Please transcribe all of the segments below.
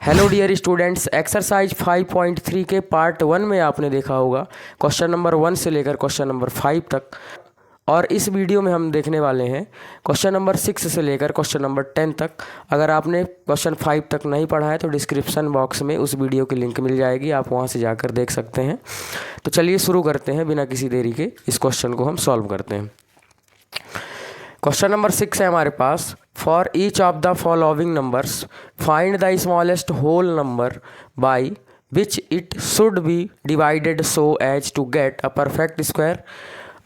Hello dear students, exercise 5.3 के part 1 में आपने देखा होगा क्वेश्चन नंबर 1 से लेकर क्वेश्चन नंबर 5 तक। और इस वीडियो में हम देखने वाले हैं क्वेश्चन नंबर 6 से लेकर क्वेश्चन नंबर 10 तक। अगर आपने क्वेश्चन 5 तक नहीं पढ़ा है तो डिस्क्रिप्शन बॉक्स में उस वीडियो की लिंक मिल जाएगी, आप वहां से जाकर देख सकते हैं। तो चलिए शुरू करते हैं, बिना किसी देरी के इस क्वेश्चन को हम सॉल्व करते हैं। क्वेश्चन नंबर 6 है हमारे पास, for each of the following numbers find the smallest whole number by which it should be divided so as to get a perfect square,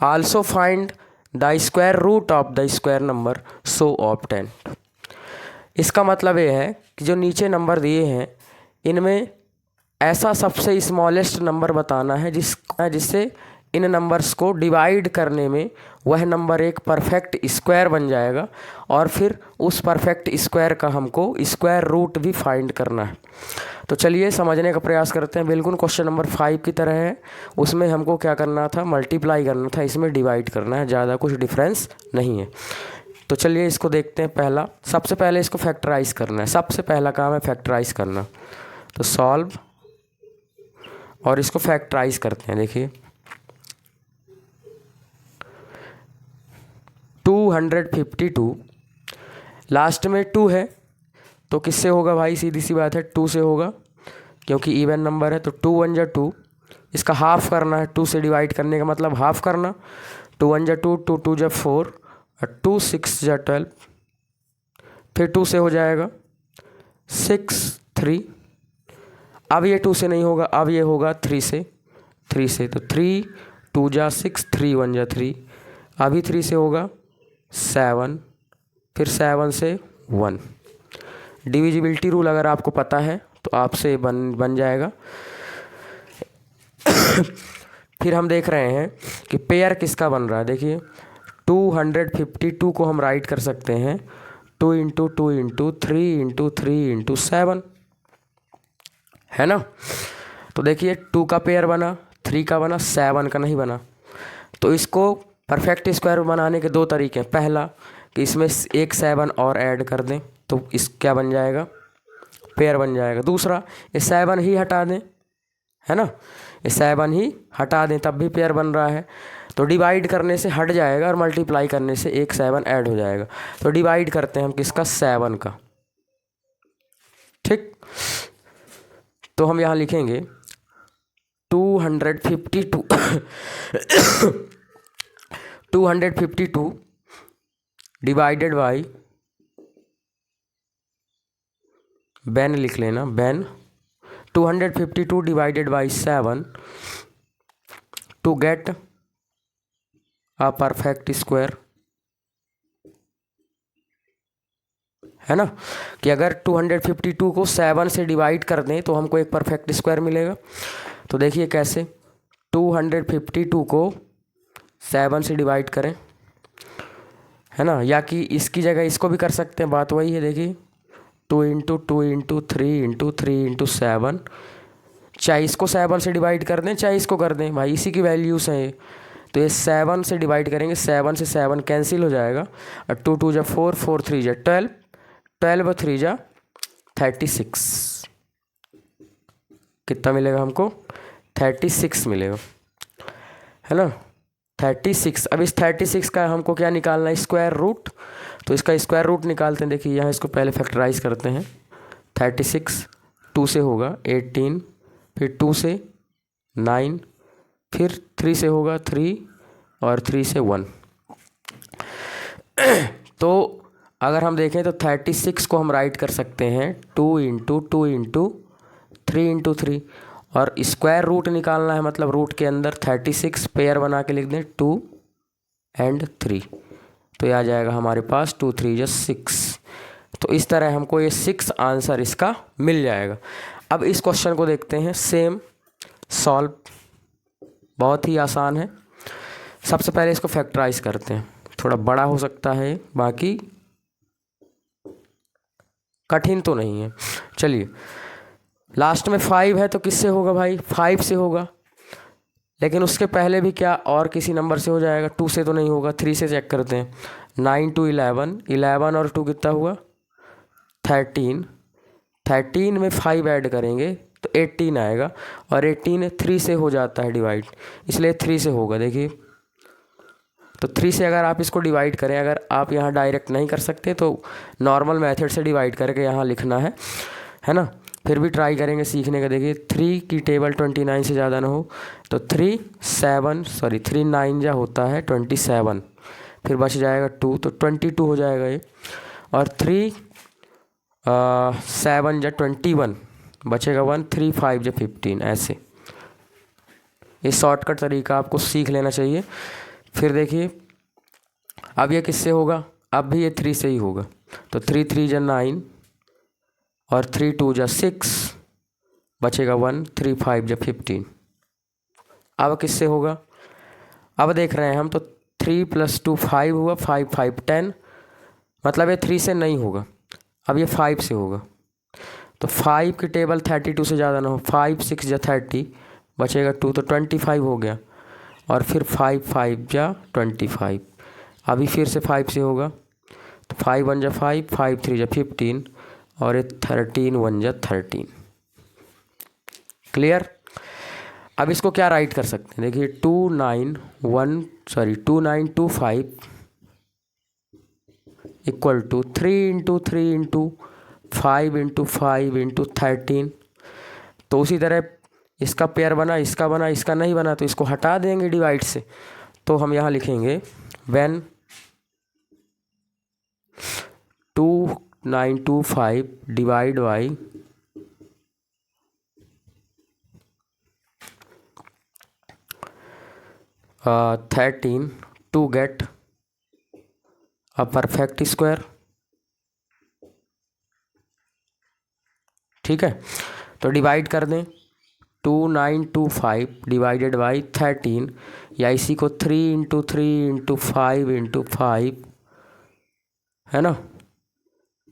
also find the square root of the square number so obtain. इसका मतलब ये है कि जो नीचे number दिए हैं इनमें ऐसा सबसे स्मॉलेस्ट नंबर बताना है जिससे इन नंबर्स को डिवाइड करने में वह नंबर एक परफेक्ट स्क्वायर बन जाएगा, और फिर उस परफेक्ट स्क्वायर का हमको स्क्वायर रूट भी फाइंड करना है। तो चलिए समझने का प्रयास करते हैं। बिल्कुल क्वेश्चन नंबर 5 की तरह है, उसमें हमको क्या करना था, मल्टीप्लाई करना था, इसमें डिवाइड करना है, ज़्यादा कुछ डिफरेंस नहीं है। तो चलिए इसको देखते हैं। पहला, सबसे पहले इसको फैक्टराइज करना है, सबसे पहला काम है फैक्टराइज करना। तो सॉल्व और इसको फैक्टराइज करते हैं। देखिए 252, लास्ट में 2 है तो किससे होगा भाई, सीधी सी बात है 2 से होगा, क्योंकि इवन नंबर है। तो 2 1 जा 2, इसका हाफ करना है। 2 से डिवाइड करने का मतलब हाफ करना। 2 1 जा 2, 2 2 जा 4 और 2 6 जा 12, फिर 2 से हो जाएगा 6 3। अब ये 2 से नहीं होगा, अब ये होगा 3 से। तो 3 2 जा 6, 3 1 जा 3, अभी 3 से होगा 7, फिर 7 से 1। डिविजिबिलिटी रूल अगर आपको पता है तो आपसे बन जाएगा। फिर हम देख रहे हैं कि पेयर किसका बन रहा है। देखिए 252 को हम राइट कर सकते हैं 2 इंटू 2 इंटू 3 इंटू 3 इंटू 7, है ना। तो देखिए 2 का पेयर बना, 3 का बना, 7 का नहीं बना। तो इसको परफेक्ट स्क्वायर बनाने के 2 तरीके हैं। पहला कि इसमें एक 7 और ऐड कर दें तो इस क्या बन जाएगा, पेयर बन जाएगा। दूसरा, ये 7 ही हटा दें, है ना, ये 7 ही हटा दें तब भी पेयर बन रहा है। तो डिवाइड करने से हट जाएगा और मल्टीप्लाई करने से एक 7 ऐड हो जाएगा। तो डिवाइड करते हैं हम किसका, 7 का। ठीक, तो हम यहाँ लिखेंगे 252 डिवाइडेड बाई, बेन लिख लेना, when 252 divided by 7 to get a perfect square, है ना। कि अगर 252 को 7 से डिवाइड कर दें तो हमको एक परफेक्ट स्क्वायर मिलेगा। तो देखिए कैसे, 252 को 7 से डिवाइड करें, है ना, या कि इसकी जगह इसको भी कर सकते हैं, बात वही है। देखिए 2 इंटू 2 इंटू 3 इंटू 3 इंटू 7, चाहे इसको 7 से डिवाइड कर दें चाहे इसको कर दें, भाई इसी की वैल्यूज़ हैं ये। तो ये 7 से डिवाइड करेंगे, 7 से 7 कैंसिल हो जाएगा, और 2 2 जा 4, 4 3 जा 12, 12 3 जा 36। कितना मिलेगा हमको, 36 मिलेगा, है ना, 36। अब इस 36 का हमको क्या निकालना है, स्क्वायर रूट। तो इसका स्क्वायर रूट निकालते हैं। देखिए यहाँ इसको पहले फैक्टराइज करते हैं। 36 2 से होगा 18, फिर 2 से 9, फिर 3 से होगा 3 और 3 से 1। तो अगर हम देखें तो 36 को हम राइट कर सकते हैं 2 इंटू 2 इंटू 3 इंटू 3, और स्क्वायर रूट निकालना है, मतलब रूट के अंदर 36 पेयर बना के लिख दें 2 एंड 3, तो ये आ जाएगा हमारे पास 2 3 जा 6। तो इस तरह हमको ये 6 आंसर इसका मिल जाएगा। अब इस क्वेश्चन को देखते हैं, सेम सॉल्व, बहुत ही आसान है। सबसे पहले इसको फैक्टराइज करते हैं, थोड़ा बड़ा हो सकता है, बाकी कठिन तो नहीं है। चलिए लास्ट में 5 है तो किससे होगा भाई, 5 से होगा, लेकिन उसके पहले भी क्या और किसी नंबर से हो जाएगा। 2 से तो नहीं होगा, 3 से चेक करते हैं। 9 2 11, 11 और 2 कितना हुआ 13, 13 में 5 ऐड करेंगे तो 18 आएगा, और 18 3 से हो जाता है डिवाइड, इसलिए 3 से होगा। देखिए तो 3 से अगर आप इसको डिवाइड करें, अगर आप यहाँ डायरेक्ट नहीं कर सकते तो नॉर्मल मेथड से डिवाइड करके यहाँ लिखना है ना। फिर भी ट्राई करेंगे सीखने का। देखिए 3 की टेबल 29 से ज़्यादा ना हो, तो 3 9 जा होता है 27, फिर बच जाएगा 2, तो 22 हो जाएगा ये। और 3 7 जा 21, बचेगा 1, 3 5 जा 15। ऐसे ये शॉर्टकट तरीका आपको सीख लेना चाहिए। फिर देखिए अब ये किससे होगा, अब भी ये 3 से ही होगा, तो 3 3 जा 9, और 3 2 जा 6, बचेगा 1, 3 5 जा 15। अब किससे होगा, अब देख रहे हैं हम, तो 3 + 2 5 हुआ, 5 5 10, मतलब ये 3 से नहीं होगा, अब ये 5 से होगा। तो 5 की टेबल 32 से ज़्यादा ना हो, 5 6 जा 30, बचेगा 2, तो 25 हो गया। और फिर 5 5 जा 25, अभी फिर से 5 से होगा, तो 5 1 जा 5, 5 3 जा 15, और ये 13 1 जा 13। क्लियर। अब इसको क्या राइट कर सकते हैं, देखिए 2925 इक्वल टू 3 × 3 × 5 × 5 × 13। तो उसी तरह इसका पेयर बना, इसका बना, इसका नहीं बना, तो इसको हटा देंगे डिवाइड से। तो हम यहाँ लिखेंगे when 2925 divide by 13 to get a perfect square. ठीक है, तो डिवाइड कर दें 2925 डिवाइडेड बाई 13, या इसी को 3 × 3 × 5 × 5 है ना,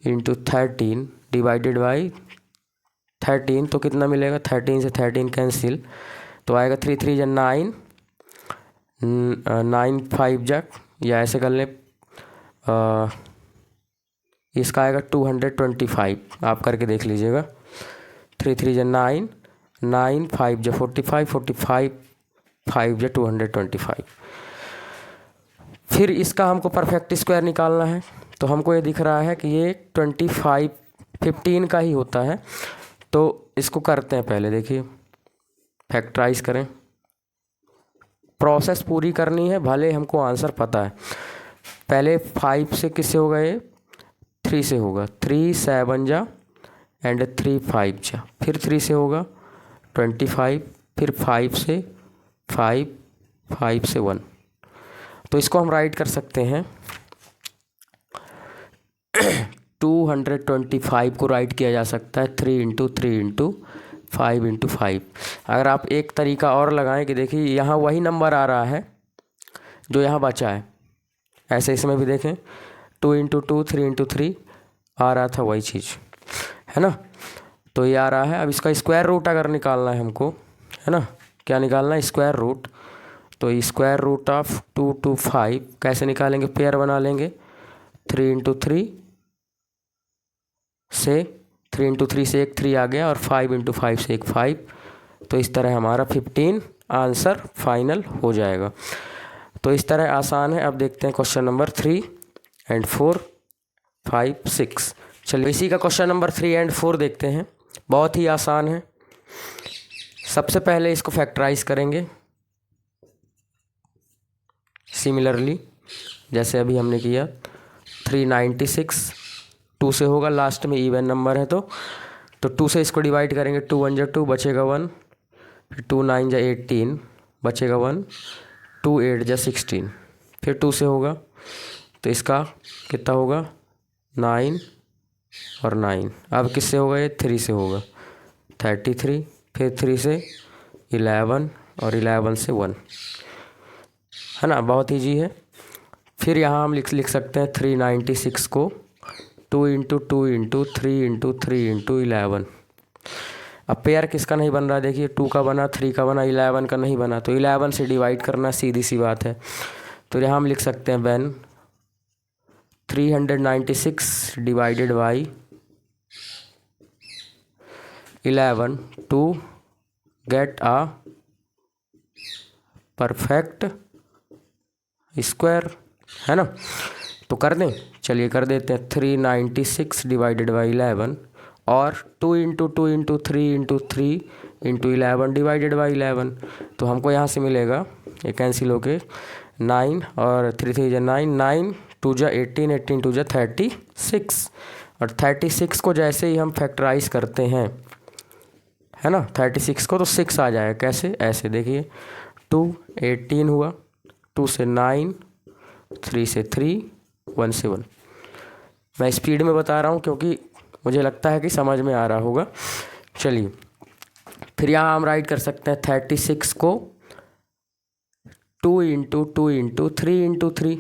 इंटू 13 डिवाइडेड बाई 13, तो कितना मिलेगा, 13 से 13 कैंसिल, तो आएगा 3 3 जा 9, 9 5 जा, या ऐसे कर लें, इसका आएगा 225, आप करके देख लीजिएगा। 3 3 जा 9, 9 5 जा 45, 45 5 जा 225। फिर इसका हमको परफेक्ट स्क्वायर निकालना है, तो हमको ये दिख रहा है कि ये 15 का ही होता है। तो इसको करते हैं पहले, देखिए फैक्टराइज करें, प्रोसेस पूरी करनी है, भले हमको आंसर पता है। पहले 5 से किससे होगा, ये 3 से होगा, 3 7 जा एंड 3 5 जा, फिर 3 से होगा 25, फिर 5 से 5, 5 से 1। तो इसको हम राइट कर सकते हैं 225 को राइट किया जा सकता है 3 × 3 × 5 × 5। अगर आप एक तरीका और लगाएं कि देखिए यहाँ वही नंबर आ रहा है जो यहाँ बचा है, ऐसे इसमें भी देखें 2 × 2 3 × 3 आ रहा था, वही चीज़ है ना। तो ये आ रहा है। अब इसका स्क्वायर रूट अगर निकालना है हमको, है ना, क्या निकालना है, स्क्वायर रूट। तो स्क्वायर रूट ऑफ 2 to 5 कैसे निकालेंगे, पेयर बना लेंगे, 3 × 3 से 3 × 3 से एक 3 आ गया, और 5 × 5 से एक 5। तो इस तरह हमारा 15 आंसर फाइनल हो जाएगा। तो इस तरह आसान है। अब देखते हैं क्वेश्चन नंबर 3 और 4 5 6। चलिए इसी का क्वेश्चन नंबर 3 और 4 देखते हैं। बहुत ही आसान है। सबसे पहले इसको फैक्टराइज करेंगे सिमिलरली जैसे अभी हमने किया। 396 2 से होगा, लास्ट में इवन नंबर है तो 2 से इसको डिवाइड करेंगे। 2 1 जा 2 बचेगा 1, फिर 2 9 जा 18 बचेगा 1, 2 8 जा 16, फिर 2 से होगा तो इसका कितना होगा 9 और 9। अब किससे होगा, ये 3 से होगा 33, फिर 3 से 11 और 11 से 1, है ना, बहुत ईजी है। फिर यहाँ हम लिख सकते हैं 396 को 2 × 2 × 3 × 3 × 11। अब पेयर किसका नहीं बन रहा है, देखिए 2 का बना, 3 का बना, 11 का नहीं बना, तो 11 से डिवाइड करना सीधी सी बात है। तो यहाँ हम लिख सकते हैं when 396 divided by 11 to get a perfect square, है ना। तो कर दें, चलिए कर देते हैं। 396 डिवाइडेड बाई 11 और 2 into 2 into 3 into 3 into 11 divided by 11। तो हमको यहाँ से मिलेगा, ये कैंसिल होके 9 और 3 3 जा 9, 9 2 जा 18, 18 2 जा 36। और 36 को जैसे ही हम फैक्टराइज करते हैं, है ना, 36 को तो 6 आ जाएगा। कैसे? ऐसे देखिए, 2 18 हुआ, 2 से 9, 3 से 3, 1 से 1। मैं स्पीड में बता रहा हूँ क्योंकि मुझे लगता है कि समझ में आ रहा होगा। चलिए फिर यहाँ हम राइट कर सकते हैं 36 को 2 इंटू 2 इंटू 3 इंटू 3,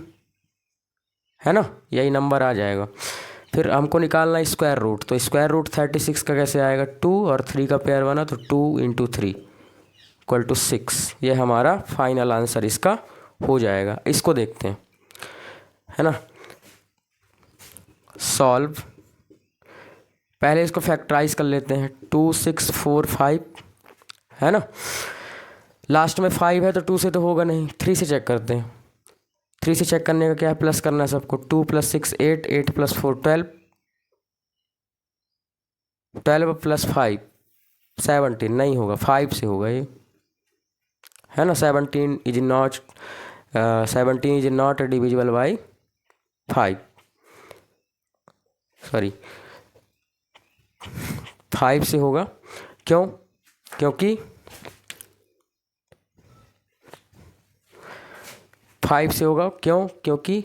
है ना, यही नंबर आ जाएगा। फिर हमको निकालना है स्क्वायर रूट, तो स्क्वायर रूट 36 का कैसे आएगा? 2 और 3 का पेयर बना तो 2 इंटू 3 इक्वल टू 6। ये हमारा फाइनल आंसर इसका हो जाएगा। इसको देखते हैं, है ना, सॉल्व। पहले इसको फैक्टराइज कर लेते हैं। 2 6 4 5, है ना, लास्ट में 5 है तो 2 से तो होगा नहीं, 3 से चेक करते हैं। 3 से चेक करने का क्या है? प्लस करना है सबको। 2 + 6 8, 8 + 4 12, 12 + 5 17। नहीं होगा, 5 से होगा ये, है ना। 17 is not divisible by 5, sorry 5 से होगा। क्यों? क्योंकि 5 से होगा। क्यों? क्योंकि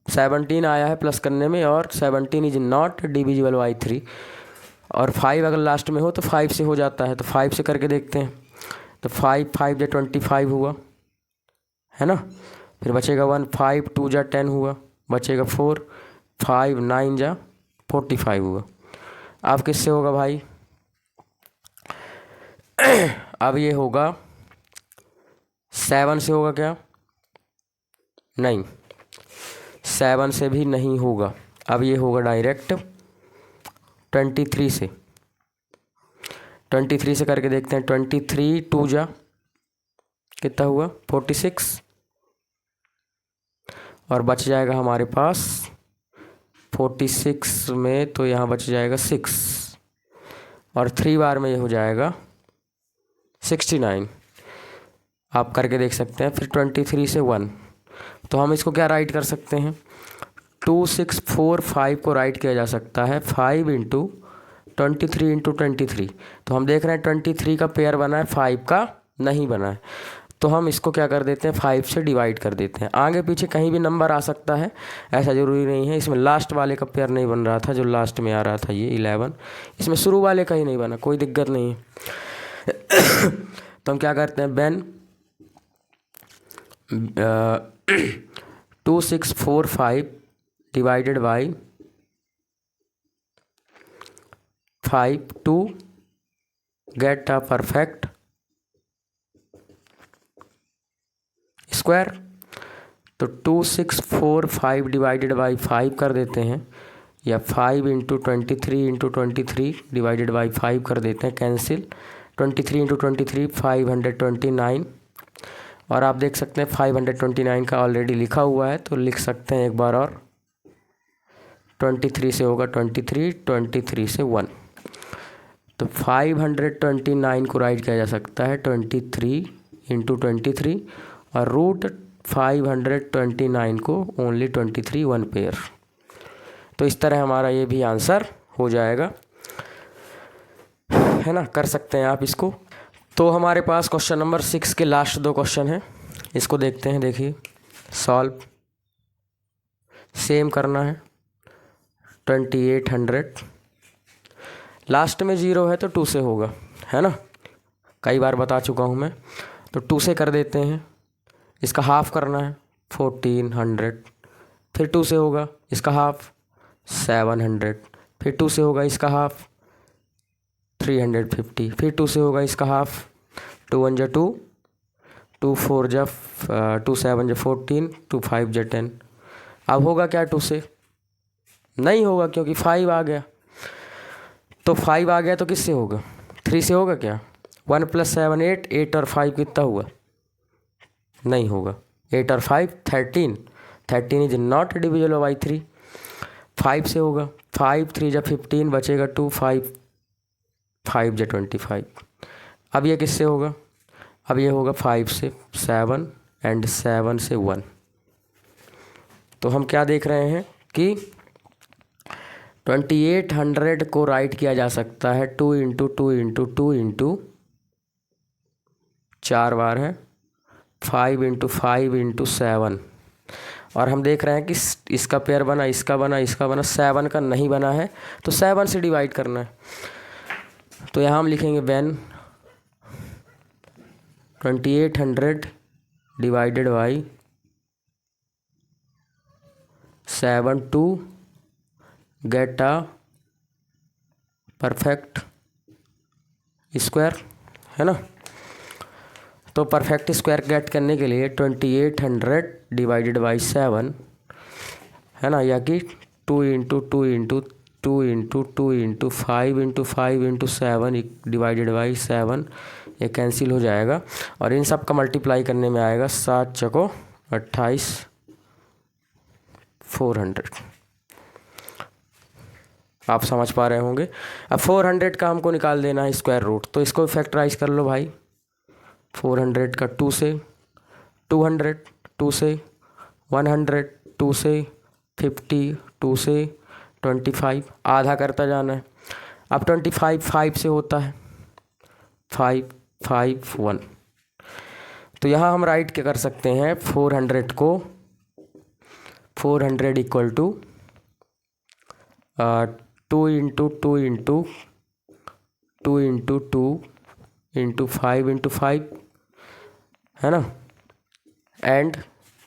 17 आया है प्लस करने में, और 17 इज नॉट डिविजिबल बाई 3, और 5 अगर लास्ट में हो तो 5 से हो जाता है। तो 5 से करके देखते हैं। तो 5 5 जा 25 हुआ, है ना। फिर बचेगा 1, 5 2 जा 10 हुआ, बचेगा 4, 5 9 जा 45 हुआ। अब किससे होगा भाई? अब ये होगा 7 से होगा क्या? नहीं, 7 से भी नहीं होगा। अब ये होगा डायरेक्ट 23 से। 23 से करके देखते हैं। 23 2 जा कितना हुआ? 46, और बच जाएगा हमारे पास 46 में, तो यहाँ बच जाएगा 6, और 3 बार में ये हो जाएगा 69। आप करके देख सकते हैं। फिर 23 से 1, तो हम इसको क्या राइट कर सकते हैं? 2 6 4 5 को राइट किया जा सकता है 5 इंटू 23 इंटू 23। तो हम देख रहे हैं 23 का पेयर बना है, 5 का नहीं बना है। तो हम इसको क्या कर देते हैं? 5 से डिवाइड कर देते हैं। आगे पीछे कहीं भी नंबर आ सकता है, ऐसा ज़रूरी नहीं है। इसमें लास्ट वाले का पेयर नहीं बन रहा था, जो लास्ट में आ रहा था ये 11, इसमें शुरू वाले का ही नहीं बना, कोई दिक्कत नहीं है। तो हम क्या करते हैं? बेन 2 6 4 5 divided by 5 to get a perfect square. तो 2 6 4 5 डिवाइडेड बाई 5 कर देते हैं, या 5 इंटू 23 इंटू 23 डिवाइडेड बाई 5 कर देते हैं, कैंसिल। 23 इंटू 23 529, और आप देख सकते हैं 529 का ऑलरेडी लिखा हुआ है, तो लिख सकते हैं एक बार और। 23 से होगा 23, 23 से 1, तो 529 को राइट किया जा सकता है 23 इंटू 23, और रूट 529 को ओनली 23 1 पेयर। तो इस तरह हमारा ये भी आंसर हो जाएगा, है ना। कर सकते हैं आप इसको। तो हमारे पास क्वेश्चन नंबर 6 के लास्ट 2 क्वेश्चन हैं, इसको देखते हैं। देखिए, सॉल्व। सेम करना है 2800, लास्ट में 0 है तो 2 से होगा, है ना, कई बार बता चुका हूँ मैं। तो 2 से कर देते हैं। इसका हाफ करना है 1400, फिर 2 से होगा इसका हाफ 700, फिर 2 से होगा इसका हाफ 350, फिर 2 से होगा इसका हाफ 2 1 जा 2, 2 4 जा 2 7 जा 14, 2 5 जा 10। अब होगा क्या? 2 से नहीं होगा क्योंकि 5 आ गया। तो 5 आ गया तो किससे होगा, 3 से होगा क्या। 1 + 7 8, 8 और 5 कितना हुआ, नहीं होगा। 8 और 5 13, 13 इज नॉट डिविजिबल बाई 3। 5 से होगा, 5 3 जा 15 बचेगा 2, 5 5 जा 25। अब ये किससे होगा, अब ये होगा 5 से 7 एंड 7 से 1। तो हम क्या देख रहे हैं कि 2800 को राइट किया जा सकता है 2 × 2 × 2 × 4 बार है, 5 × 5 × 7। और हम देख रहे हैं कि इसका पेयर बना, इसका बना, इसका बना, 7 का नहीं बना है, तो 7 से डिवाइड करना है। तो यहाँ हम लिखेंगे when 2800 divided by 7 to get a perfect square, है ना। तो परफेक्ट स्क्वायर गेट करने के लिए 2800 डिवाइडेड बाई 7, है ना, या कि 2 × 2 × 2 × 2 × 5 × 5 × 7 डिवाइडेड बाई 7, ये कैंसिल हो जाएगा और इन सब का मल्टीप्लाई करने में आएगा 7 चको 28 400। आप समझ पा रहे होंगे। अब 400 का हमको निकाल देना है स्क्वायर रूट, तो इसको फैक्टराइज कर लो भाई। 400 का 2 से 200, 2 से 100, 2 से 50, 2 से 25, आधा करता जाना है। अब 25 5 से होता है, 5 5 1। तो यहाँ हम राइट क्या कर सकते हैं, 400 को 400 इक्वल टू 2 × 2 × 2 × 2 × 5 × 5, है ना। एंड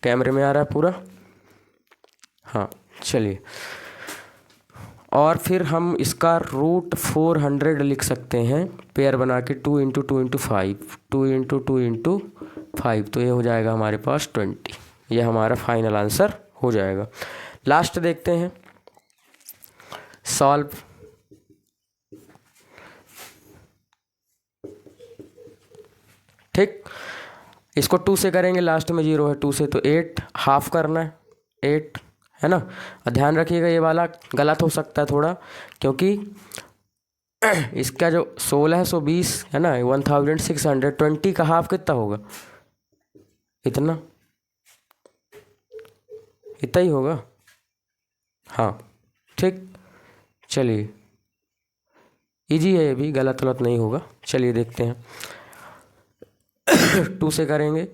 कैमरे में आ रहा है पूरा, हाँ चलिए। और फिर हम इसका रूट 400 लिख सकते हैं पेयर बना के, 2 × 2 × 5, 2 × 2 × 5, तो ये हो जाएगा हमारे पास 20। ये हमारा फाइनल आंसर हो जाएगा। लास्ट देखते हैं, सॉल्व। ठीक, इसको 2 से करेंगे, लास्ट में 0 है, 2 से तो 8 हाफ करना है 8, है ना। ध्यान रखिएगा ये वाला गलत हो सकता है थोड़ा, क्योंकि इसका जो 1620 है ना, 1620 का हाफ कितना होगा, इतना इतना ही होगा, हाँ ठीक। चलिए इजी है, ये भी गलत गलत नहीं होगा। चलिए देखते हैं 2 से करेंगे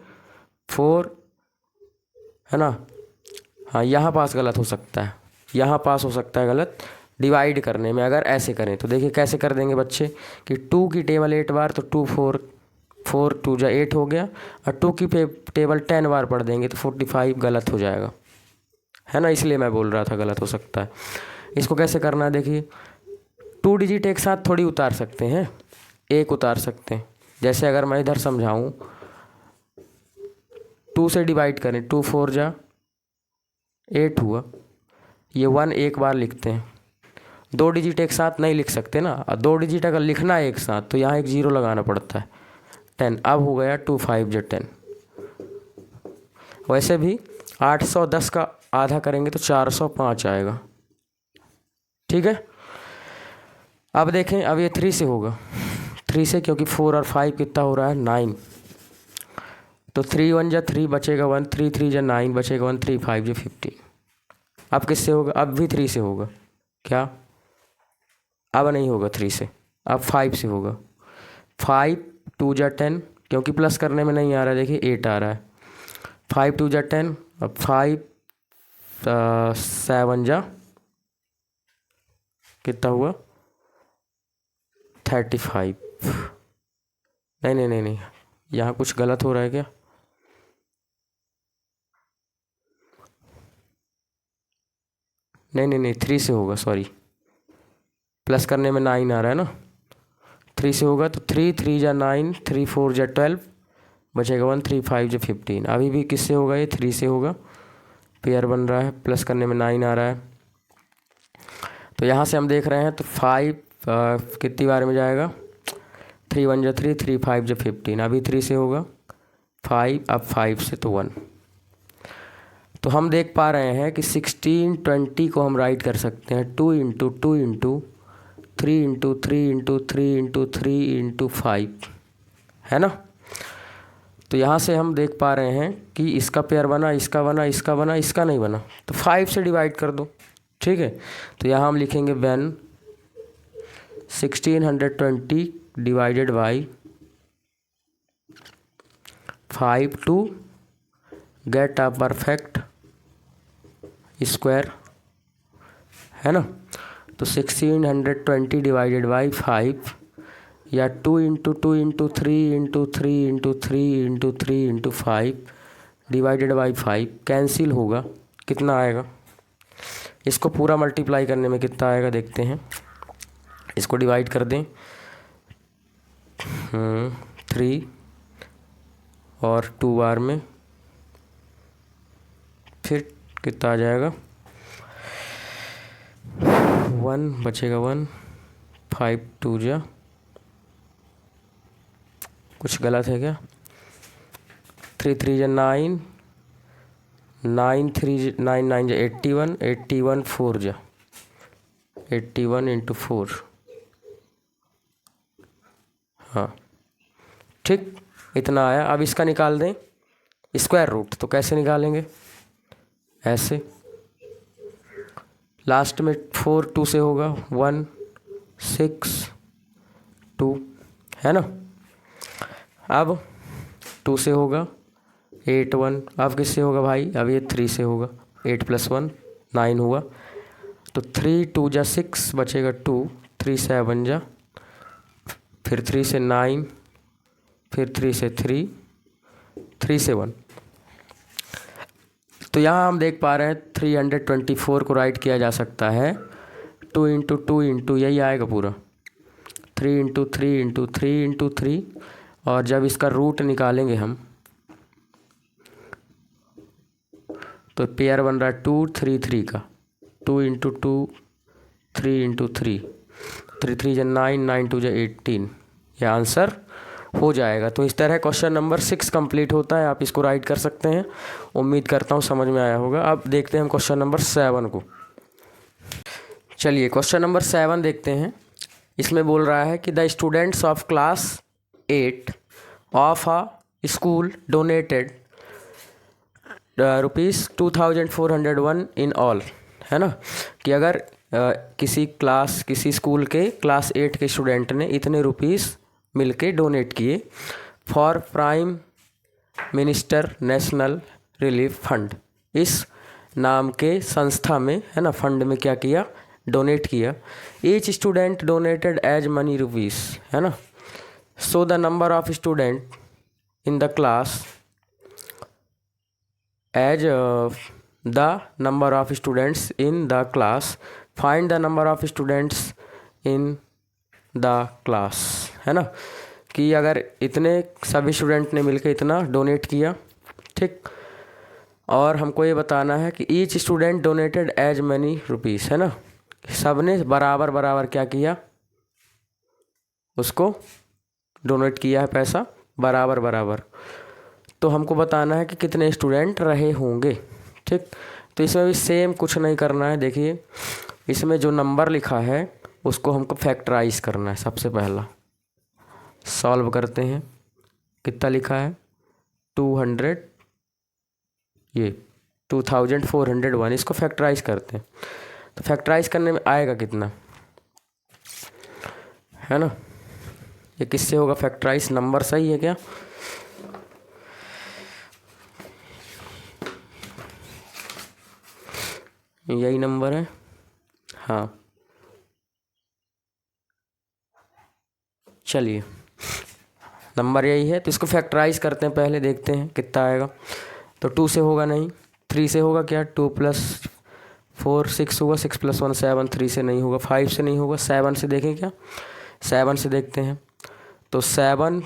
4, है ना। हाँ यहाँ पास गलत हो सकता है, यहाँ पास हो सकता है गलत डिवाइड करने में। अगर ऐसे करें तो देखिए कैसे कर देंगे बच्चे कि 2 की टेबल 8 बार, तो 2 4 4 2 जा 8 हो गया, और 2 की टेबल 10 बार पढ़ देंगे तो 45 गलत हो जाएगा, है ना। इसलिए मैं बोल रहा था गलत हो सकता है। इसको कैसे करना है देखिए, 2 डिजिट एक साथ थोड़ी उतार सकते हैं, एक उतार सकते हैं। जैसे अगर मैं इधर समझाऊं, 2 से डिवाइड करें, 2 4 जा 8 हुआ, ये 1 एक बार लिखते हैं। 2 डिजिट एक साथ नहीं लिख सकते ना, 2 डिजिट अगर लिखना है एक साथ तो यहाँ एक 0 लगाना पड़ता है। 10 अब हो गया 2 5 जा 10। वैसे भी 810 का आधा करेंगे तो 405 आएगा, ठीक है। अब देखें, अब ये 3 से होगा, 3 से, क्योंकि 4 और 5 कितना हो रहा है 9, तो 3 1 जा 3 बचेगा 1, 3 3 जा 9 बचेगा 1, 3 5 जा 15। अब किससे होगा, अब भी 3 से होगा क्या, अब नहीं होगा 3 से, अब 5 से होगा। 5 2 जा 10, क्योंकि प्लस करने में नहीं आ रहा है, देखिए 8 आ रहा है। 5 2 जा 10, अब 5 7 जा कितना हुआ 35। नहीं नहीं नहीं नहीं, यहाँ कुछ गलत हो रहा है क्या, नहीं नहीं नहीं 3 से होगा, सॉरी, प्लस करने में 9 आ रहा है ना, 3 से होगा। तो 3 3 जा 9, 3 4 जा 12 बचेगा 1, 3 5 जा 15। अभी भी किससे होगा, ये 3 से होगा, पेयर बन रहा है, प्लस करने में 9 आ रहा है। तो यहाँ से हम देख रहे हैं तो 5 कितनी बार में जाएगा, 3 1 जा 3, 3 5 जा 15, अभी 3 से होगा 5, अब 5 से तो 1। तो हम देख पा रहे हैं कि 16 20 को हम राइट कर सकते हैं 2 into 2 into 3 into 3 into 3 into 3 into 5, है ना। तो यहाँ से हम देख पा रहे हैं कि इसका पेयर बना, इसका बना, इसका बना, इसका नहीं बना, तो 5 से डिवाइड कर दो, ठीक है। तो यहाँ हम लिखेंगे when 1620 divided by 5 to get a perfect square, है ना। तो 1620 डिवाइडेड बाई 5 या 2 into 2 into 3 into 3 into 3 into 3 into 5 divided by 5 cancel होगा, कितना आएगा। इसको पूरा मल्टीप्लाई करने में कितना आएगा देखते हैं। इसको डिवाइड कर दें 3 और 2 बार में, फिर कितना आ जाएगा 1 बचेगा 1, 5 2 जा, कुछ गलत है क्या, 3 3 जा 9, 9 3 9 9 जा 81, 81 4 जा 81 इंटू 4, हाँ ठीक, इतना आया। अब इसका निकाल दें स्क्वायर रूट, तो कैसे निकालेंगे, ऐसे लास्ट में 4 2 से होगा 1 6 2, है ना। अब 2 से होगा 8 1, अब किससे होगा भाई, अब ये 3 से होगा, 8 + 1 9 हुआ, तो 3 2 जा 6 बचेगा 2, 3 7 जा, फिर 3 से 9, फिर 3 से 3, 3 से 1। तो यहाँ हम देख पा रहे हैं 324 को राइट किया जा सकता है 2 इंटू 2 इंटू, यही आएगा पूरा 3 इंटू 3 इंटू 3 इंटू 3, और जब इसका रूट निकालेंगे हम तो पेयर बन रहा है 2 3 3 का, 2 इंटू 2 3 इंटू 3, 3 3 जा 9, 9 2 जा 18, यह आंसर हो जाएगा। तो इस तरह क्वेश्चन नंबर 6 कंप्लीट होता है, आप इसको राइट कर सकते हैं। उम्मीद करता हूँ समझ में आया होगा। अब देखते हैं हम क्वेश्चन नंबर 7 को। चलिए क्वेश्चन नंबर 7 देखते हैं। इसमें बोल रहा है कि the students of class 8 of a school donated ₹2401 in all, है ना, कि अगर किसी स्कूल के क्लास 8 के स्टूडेंट ने इतने रुपीस मिलके डोनेट किए for prime minister national relief fund, इस नाम के संस्था में, है ना, फंड में क्या किया, डोनेट किया। Each student donated as many rupees, है ना। So the number of student in the class as the number of students in the class, find the number of students in the class, है ना, कि अगर इतने सभी student ने मिलकर इतना डोनेट किया, ठीक, और हमको ये बताना है कि each student donated as many rupees, है ना, सब ने बराबर बराबर क्या किया, उसको डोनेट किया है पैसा बराबर बराबर। तो हमको बताना है कि कितने स्टूडेंट रहे होंगे, ठीक। तो इसमें भी सेम कुछ नहीं करना है। देखिए इसमें जो नंबर लिखा है उसको हमको फैक्टराइज करना है। सबसे पहला सॉल्व करते हैं, कितना लिखा है 200, ये 2401, इसको फैक्टराइज करते हैं। तो फैक्टराइज करने में आएगा कितना, है ना, ये किससे होगा फैक्टराइज, नंबर सही है क्या, यही नंबर है, हाँ। चलिए नंबर यही है, तो इसको फैक्टराइज करते हैं, पहले देखते हैं कितना आएगा। तो 2 से होगा नहीं, 3 से होगा क्या, 2 + 4 6 होगा, 6 + 1 7, 3 से नहीं होगा, 5 से नहीं होगा, 7 से देखें क्या, 7 से देखते हैं। तो 7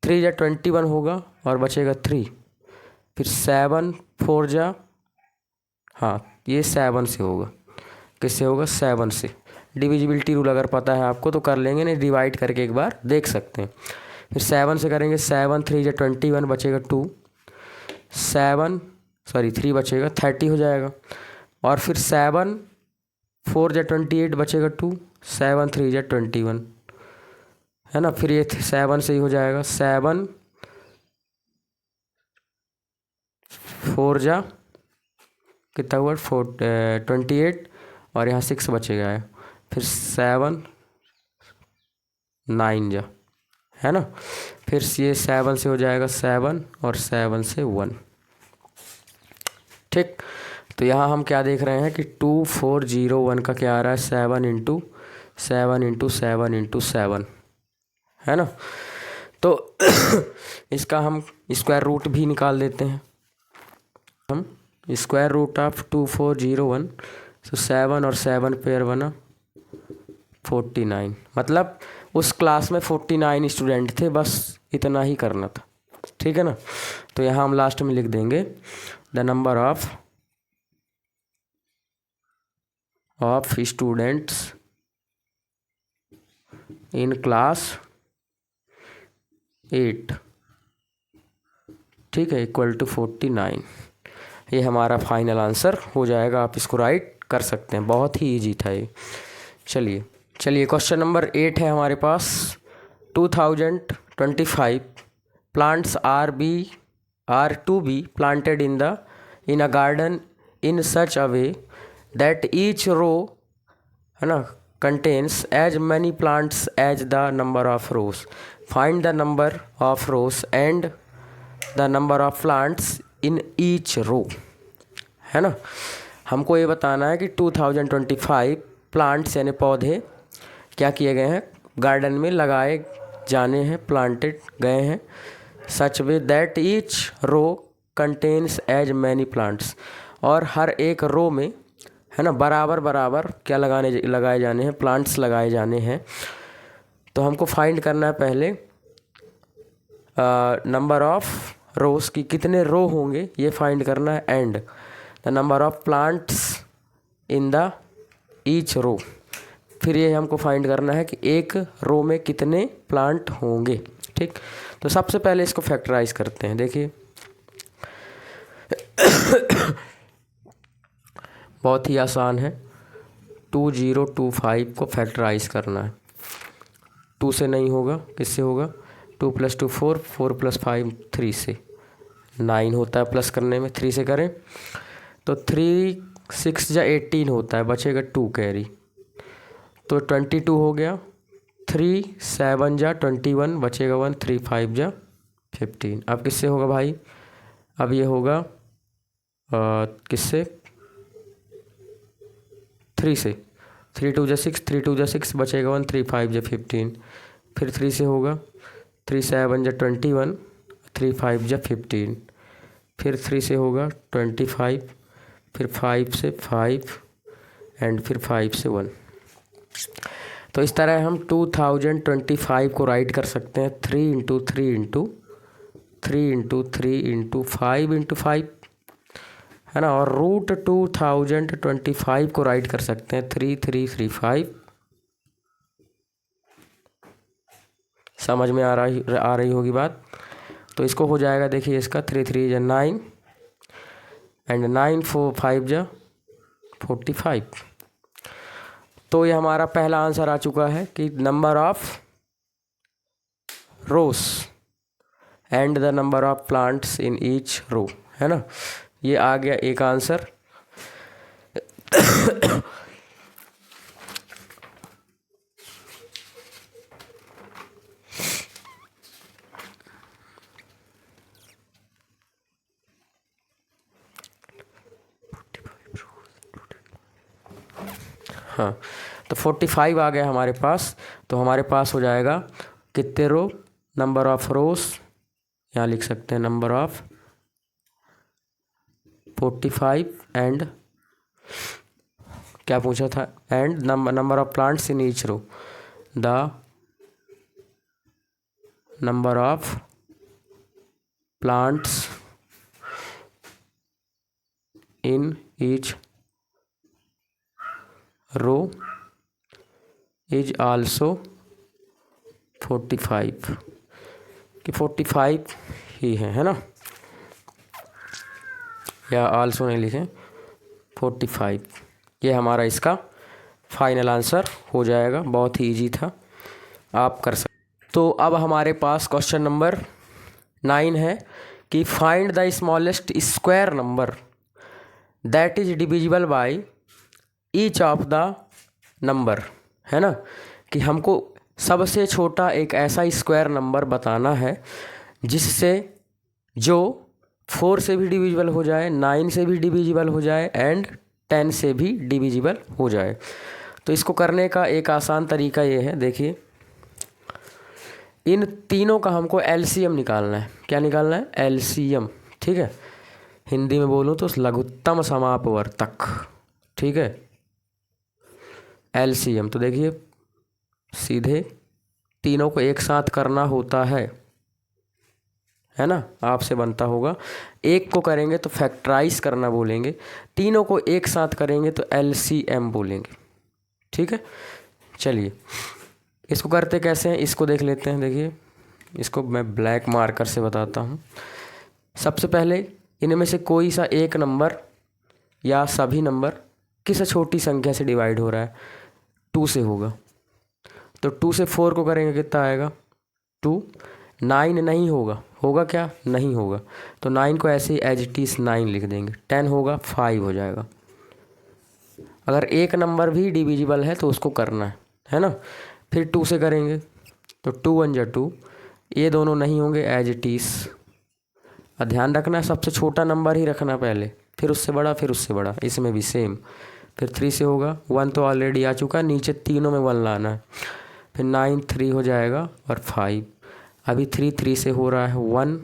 3 जा 21 होगा और बचेगा 3, फिर 7 4 जा, हाँ ये 7 से होगा, किससे होगा 7 से, डिविजिबिलिटी रूल अगर पता है आपको तो कर लेंगे, नहीं डिवाइड करके एक बार देख सकते हैं। फिर 7 से करेंगे, 7 3 जा 21 बचेगा 2, 3 बचेगा 30 हो जाएगा। और फिर 7 4 जा 28 बचेगा 2, 7 3 जा 21 है ना। फिर ये 7 से ही हो जाएगा, 7 4 जा कितना हुआ 28 और यहाँ 6 बचेगा है। फिर 7 9 जा है ना। फिर ये 7 से हो जाएगा 7 और 7 से 1। ठीक, तो यहाँ हम क्या देख रहे हैं कि 2401 का क्या आ रहा है 7 इंटू 7 इंटू 7 इंटू 7 है ना। तो इसका हम स्क्वायर रूट भी निकाल देते हैं। हम स्क्वायर रूट ऑफ 2401, तो 7 और 7 पेयर बना 49, मतलब उस क्लास में 49 स्टूडेंट थे, बस इतना ही करना था। ठीक है ना। तो यहाँ हम लास्ट में लिख देंगे the number of students in class 8, ठीक है, इक्वल टू 49। ये हमारा फाइनल आंसर हो जाएगा। आप इसको राइट कर सकते हैं, बहुत ही इजी था ये। चलिए क्वेश्चन नंबर 8 है हमारे पास। 2025 plants are to be planted in a garden in such a way that each row है ना contains as many plants as the number of rows. Find the number of rows and the number of plants in each row, है ना। हमको ये बताना है कि 2025 plants यानी पौधे क्या किए गए हैं, गार्डन में लगाए जाने हैं, प्लांटेड गए हैं, such way that each row contains as many plants, और हर एक रो में है ना बराबर बराबर क्या लगाए जाने हैं, प्लांट्स लगाए जाने हैं। तो हमको फाइंड करना है पहले नंबर ऑफ रोज की, कितने रो होंगे ये फाइंड करना है, and the number of plants in the each row. फिर ये हमको फाइंड करना है कि एक रो में कितने प्लांट होंगे। ठीक, तो सबसे पहले इसको फैक्टराइज करते हैं। देखिए बहुत ही आसान है, 2025 को फैक्टराइज करना है। 2 से नहीं होगा, किससे होगा, 2 + 2 4, 4 + 5 3 से 9 होता है प्लस करने में। 3 से करें तो 3 6 जा 18 होता है, बचेगा 2 कैरी, तो 22 हो गया। 3 7 जा 21 बचेगा 1, 3 5 जा 15। अब किससे होगा भाई, अब ये होगा किससे, 3 से, 3 2 जा 6, 3 2 जा 6 बचेगा 1, 3 5 जा 15। फिर 3 से होगा, 3 7 जा 21, 3 5 जा 15। फिर 3 से होगा 25, फिर 5 से 5 एंड फिर 5 से 1। तो इस तरह हम 2025 को राइट कर सकते हैं 3 into 3 into 3 into 3 into 5 into 5 है ना। और रूट 2025 को राइट कर सकते हैं 3335। समझ में आ रही होगी बात। तो इसको हो जाएगा, देखिए इसका 3 3 जा 9 एंड 9 4 5 जा 45। तो ये हमारा पहला आंसर आ चुका है कि number of rows and the number of plants in each row, है ना। ये आ गया एक आंसर। हाँ, तो 45 आ गया हमारे पास। तो हमारे पास हो जाएगा कितने रो, नंबर ऑफ रोज यहाँ लिख सकते हैं, नंबर ऑफ 45 एंड क्या पूछा था, and number of plants in each row, the number of plants in each row is also 45 कि 45 ही है ना, या आल्सो नहीं लिखें, 45 ये हमारा इसका फाइनल आंसर हो जाएगा। बहुत ही इजी था, आप कर सकते। तो अब हमारे पास क्वेश्चन नंबर 9 है कि find the smallest square number that is divisible by each of the number, है ना, कि हमको सबसे छोटा एक ऐसा स्क्वायर नंबर बताना है जिससे जो 4 से भी डिविजिबल हो जाए, 9 से भी डिविजिबल हो जाए एंड 10 से भी डिविजिबल हो जाए। तो इसको करने का एक आसान तरीका ये है, देखिए इन तीनों का हमको एलसीएम निकालना है। क्या निकालना है? एलसीएम, ठीक है। हिंदी में बोलूँ तो लघुत्तम समापवर्तक, ठीक है, एलसीएम। तो देखिए सीधे तीनों को एक साथ करना होता है ना, आपसे बनता होगा। एक को करेंगे तो फैक्टराइज करना बोलेंगे, तीनों को एक साथ करेंगे तो एलसीएम बोलेंगे, ठीक है। चलिए इसको करते कैसे हैं इसको देख लेते हैं। देखिए इसको मैं ब्लैक मार्कर से बताता हूँ। सबसे पहले इनमें से कोई सा एक नंबर या सभी नंबर किस छोटी संख्या से डिवाइड हो रहा है? 2 से होगा। तो 2 से 4 को करेंगे कितना आएगा? 2। 9 नहीं होगा, होगा क्या? नहीं होगा। तो 9 को ऐसे ही एज इट इज़ 9 लिख देंगे। 10 होगा, 5 हो जाएगा। अगर एक नंबर भी डिविजिबल है तो उसको करना है ना। फिर 2 से करेंगे तो 2 1 जा 2, ये दोनों नहीं होंगे, एज इट इज़। और ध्यान रखना है सबसे छोटा नंबर ही रखना पहले, फिर उससे बड़ा, फिर उससे बड़ा। इसमें भी सेम। फिर 3 से होगा, 1 तो ऑलरेडी आ चुका है, नीचे तीनों में 1 लाना है। फिर 9 3 हो जाएगा और 5। अभी 3 से हो रहा है 1,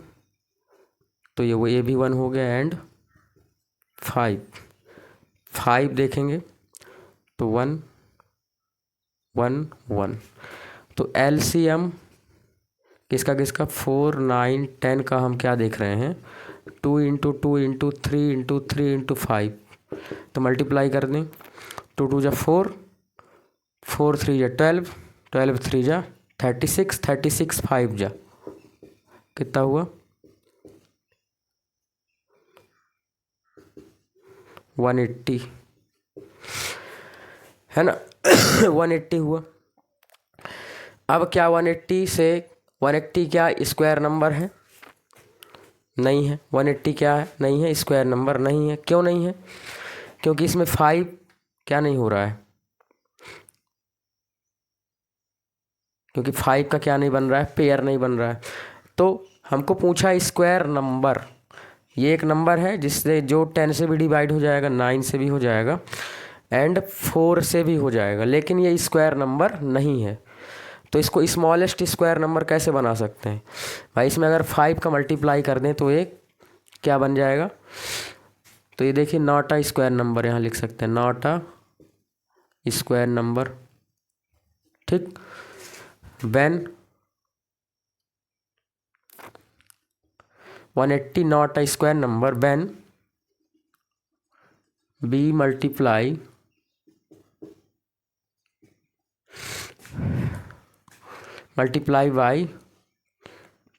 तो ये भी 1 हो गया एंड 5 देखेंगे तो 1 1 1। तो एलसीएम किसका 4 9 10 का हम क्या देख रहे हैं? 2 × 2 × 3 × 3 × 5। तो मल्टीप्लाई कर दें। 2 2 जा 4, 4 3 जा 12, 12 3 जा 36, 36 5 जा कितना हुआ? 180, है ना। 180 हुआ। अब क्या 180 से 180 क्या स्क्वायर नंबर है? नहीं है। 180 क्या है? नहीं है, स्क्वायर नंबर नहीं है। क्यों नहीं है? क्योंकि इसमें 5 क्या नहीं हो रहा है, क्योंकि 5 का क्या नहीं बन रहा है? पेयर नहीं बन रहा है। तो हमको पूछा स्क्वायर नंबर, ये एक नंबर है जिससे जो 10 से भी डिवाइड हो जाएगा, 9 से भी हो जाएगा एंड 4 से भी हो जाएगा, लेकिन ये स्क्वायर नंबर नहीं है। तो इसको स्मॉलेस्ट स्क्वायर नंबर कैसे बना सकते हैं भाई? इसमें अगर 5 का मल्टीप्लाई कर दें तो एक क्या बन जाएगा? तो ये देखिए नॉट अ स्क्वायर नंबर यहाँ लिख सकते हैं, नॉट अ स्क्वायर नंबर, ठीक। When 180 not a square number when we multiply by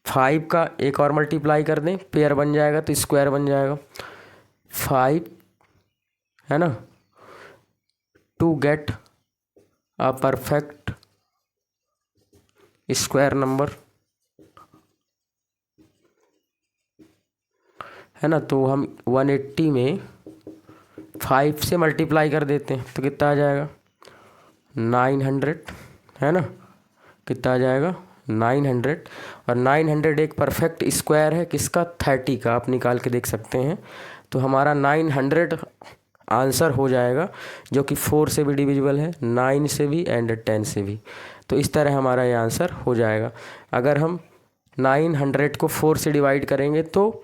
5 का एक और मल्टीप्लाई कर दें, पेयर बन जाएगा तो स्क्वायर बन जाएगा 5, है ना, to get a perfect square number, है ना। तो हम 180 में 5 से मल्टीप्लाई कर देते हैं तो कितना आ जाएगा? 900, है ना। कितना आ जाएगा? 900। और 900 एक परफेक्ट स्क्वायर है किसका? 30 का। आप निकाल के देख सकते हैं। तो हमारा 900 आंसर हो जाएगा, जो कि 4 से भी डिविजिबल है, 9 से भी एंड 10 से भी। तो इस तरह हमारा ये आंसर हो जाएगा। अगर हम 900 को 4 से डिवाइड करेंगे तो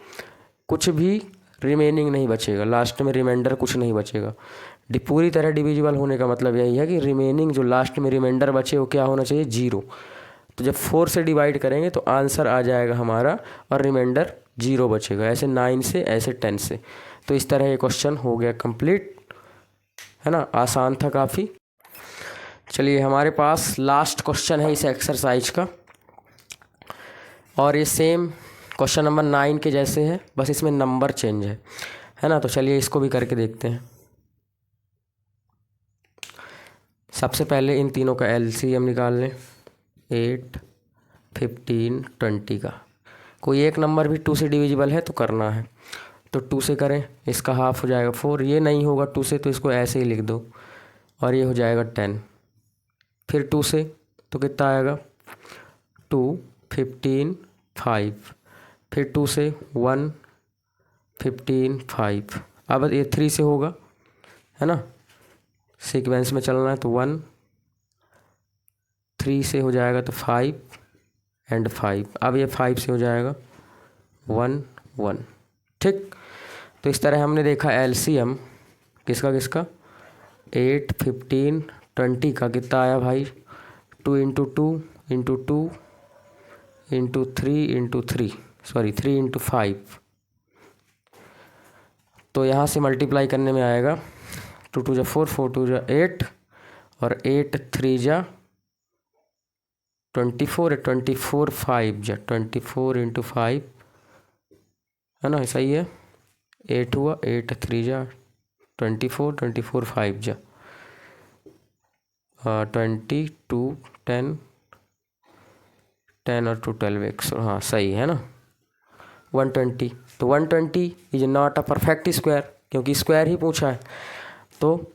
कुछ भी रिमेनिंग नहीं बचेगा, लास्ट में रिमाइंडर कुछ नहीं बचेगा। पूरी तरह डिविजिबल होने का मतलब यही है कि रिमेनिंग जो लास्ट में रिमाइंडर बचे वो क्या होना चाहिए? 0। तो जब 4 से डिवाइड करेंगे तो आंसर आ जाएगा हमारा और रिमाइंडर 0 बचेगा, ऐसे 9 से, ऐसे 10 से। तो इस तरह ये क्वेश्चन हो गया कंप्लीट, है ना। आसान था काफ़ी। चलिए हमारे पास लास्ट क्वेश्चन है इस एक्सरसाइज का, और ये सेम क्वेश्चन नंबर 9 के जैसे है, बस इसमें नंबर चेंज है ना। तो चलिए इसको भी करके देखते हैं। सबसे पहले इन तीनों का एलसीएम निकाल लें। 8, 15, 20 का कोई एक नंबर भी 2 से डिविजिबल है तो करना है, तो 2 से करें, इसका हाफ हो जाएगा 4। ये नहीं होगा 2 से तो इसको ऐसे ही लिख दो, और ये हो जाएगा 10। फिर 2 से तो कितना आएगा 2, 15, 5। फिर 2 से 1, 15, 5। अब ये 3 से होगा, है ना, सीक्वेंस में चलना है तो 1, 3 से हो जाएगा तो 5 एंड 5। अब ये 5 से हो जाएगा 1, 1। ठीक, तो इस तरह हमने देखा एलसीएम किसका 8, 15, 20 का कितना आया भाई 2 into 2 into 2 into 3 into 3 into 5। तो यहाँ से मल्टीप्लाई करने में आएगा 2 2 जा 4, 4 2 जा 8, और 8 3 जा 24, 24 5 जा 24 इंटू 5, है ना, सही है। 8 हुआ, 8 3 जा 24, 24 5 जा 22, 10, 10 और 2 12, 100, हाँ सही है ना, 120। तो 120 is not a perfect square, क्योंकि स्क्वायर ही पूछा है, तो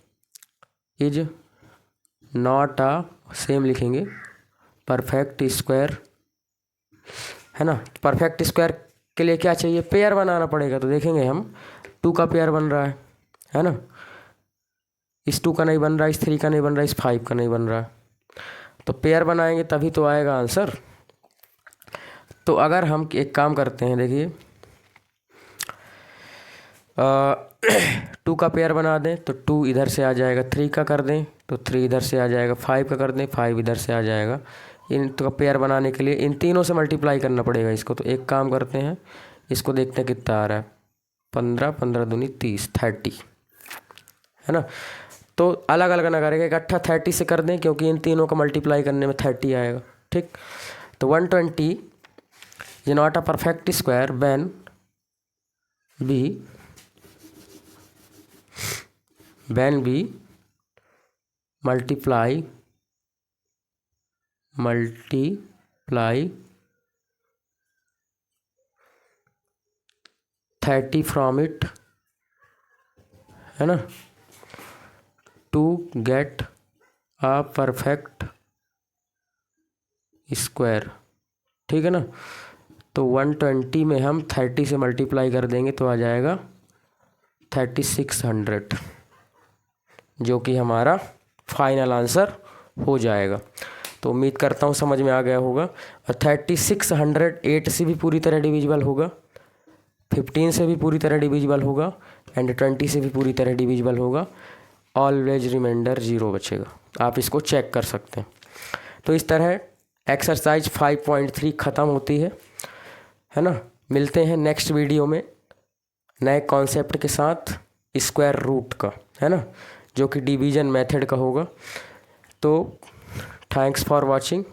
इज नॉट अ, सेम लिखेंगे, परफेक्ट स्क्वायर, है ना। परफेक्ट स्क्वायर के लिए क्या चाहिए, पेयर बनाना पड़ेगा। तो देखेंगे हम 2 का पेयर बन रहा है ना, इस 2 का नहीं बन रहा, इस 3 का नहीं बन रहा, इस 5 का नहीं बन रहा, तो पेयर बनाएंगे तभी तो आएगा आंसर। तो अगर हम एक काम करते हैं, देखिए 2 का पेयर बना दें तो 2 इधर से आ जाएगा, 3 का कर दें तो 3 इधर से आ जाएगा, 5 का कर दें 5 इधर से आ जाएगा। इन तो का पेयर बनाने के लिए इन तीनों से मल्टीप्लाई करना पड़ेगा इसको। तो एक काम करते हैं, इसको देखते हैं कितना आ रहा है, 15, 15 दूनी 30, 30, है ना। तो अलग अलग ना करेंगे, इकट्ठा 30 से कर दें, क्योंकि इन तीनों का मल्टीप्लाई करने में 30 आएगा। ठीक, तो 120 is not a perfect square when we multiply 30 from it, है ना, to get a perfect square। ठीक है ना, तो 120 में हम 30 से मल्टीप्लाई कर देंगे तो आ जाएगा 3600, जो कि हमारा फाइनल आंसर हो जाएगा। तो उम्मीद करता हूँ समझ में आ गया होगा। और 3600 8 से भी पूरी तरह डिविजिबल होगा, 15 से भी पूरी तरह डिविजिबल होगा, एंड 20 से भी पूरी तरह डिविजिबल होगा। ऑलवेज रिमाइंडर 0 बचेगा, आप इसको चेक कर सकते हैं। तो इस तरह एक्सरसाइज 5.3 ख़त्म होती है ना। मिलते हैं नेक्स्ट वीडियो में नए कॉन्सेप्ट के साथ, स्क्वायर रूट का, है ना, जो कि डिवीज़न मेथड का होगा। तो थैंक्स फॉर वॉचिंग।